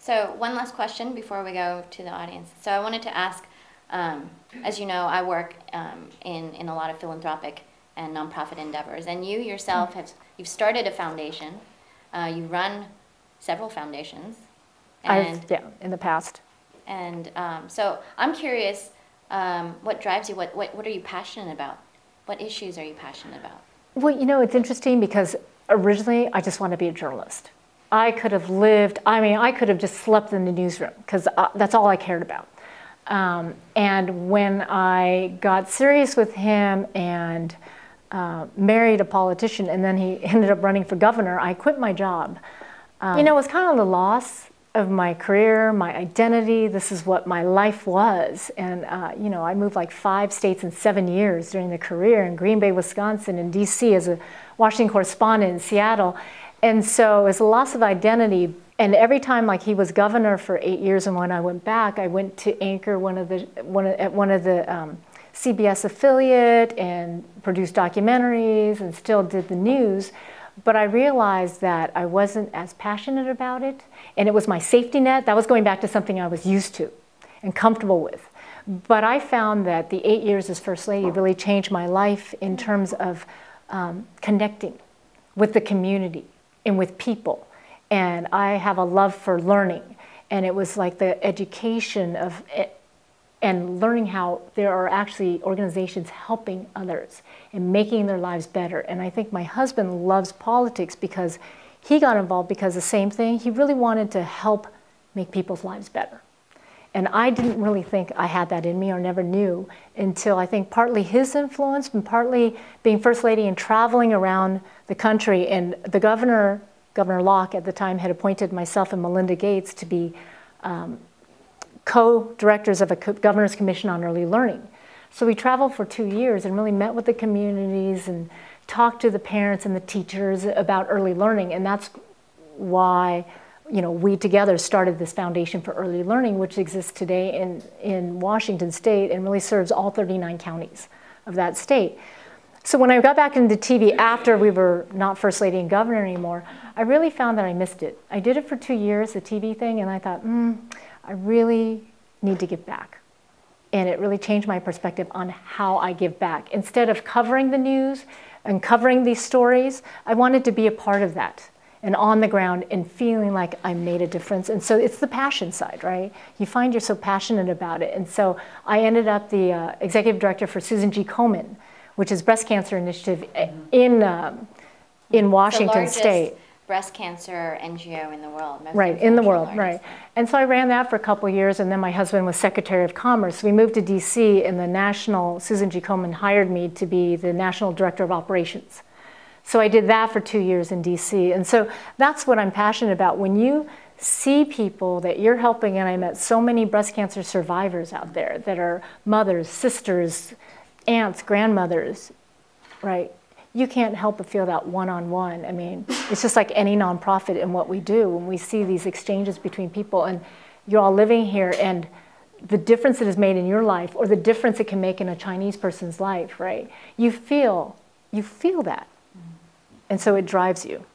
So one last question before we go to the audience. So I wanted to ask, as you know, I work in a lot of philanthropic and nonprofit endeavors, and you yourself you've started a foundation. You run several foundations. And, in the past. And so I'm curious, what drives you? What are you passionate about? What issues are you passionate about? Well, you know, it's interesting because originally I just wanted to be a journalist. I could have lived, I could have just slept in the newsroom because that's all I cared about. And when I got serious with him and married a politician, and then he ended up running for governor, I quit my job. You know, it was kind of the loss of my career, my identity. This is what my life was. And, you know, I moved like 5 states in 7 years during the career, in Green Bay, Wisconsin, in DC as a Washington correspondent, in Seattle. And so it was a loss of identity. And every time, like, he was governor for 8 years, and when I went back, I went to anchor one of the CBS affiliate and produced documentaries and still did the news. But I realized that I wasn't as passionate about it, and it was my safety net. That was going back to something I was used to and comfortable with. But I found that the 8 years as First Lady really changed my life in terms of connecting with the community and with people. And I have a love for learning, and it was like the education of it, and learning how there are actually organizations helping others and making their lives better. And I think my husband loves politics because he got involved because the same thing. He really wanted to help make people's lives better. And I didn't really think I had that in me, or never knew, until I think partly his influence and partly being First Lady and traveling around the country. And the Governor Locke at the time had appointed myself and Melinda Gates to be co-directors of a Governor's Commission on Early Learning. So we traveled for 2 years and really met with the communities and talked to the parents and the teachers about early learning. And that's why, you know, we together started this Foundation for Early Learning, which exists today in Washington State and really serves all 39 counties of that state. So when I got back into TV after we were not First Lady and Governor anymore, I really found that I missed it. I did it for 2 years, the TV thing, and I thought, I really need to give back. And it really changed my perspective on how I give back. Instead of covering the news and covering these stories, I wanted to be a part of that and on the ground and feeling like I made a difference. And so it's the passion side, right? You find you're so passionate about it. And so I ended up the executive director for Susan G. Komen, which is breast cancer initiative in Washington State. Breast cancer NGO in the world. Right, in the world, right. And so I ran that for a couple of years, and then my husband was Secretary of Commerce. We moved to DC, and the national, Susan G. Komen hired me to be the National Director of Operations. So I did that for 2 years in DC. And so that's what I'm passionate about. When you see people that you're helping, and I met so many breast cancer survivors out there that are mothers, sisters, aunts, grandmothers, right? You can't help but feel that one-on-one. I mean, it's just like any nonprofit in what we do when we see these exchanges between people, and you're all living here, and the difference it has made in your life, or the difference it can make in a Chinese person's life, right? You feel that. And so it drives you.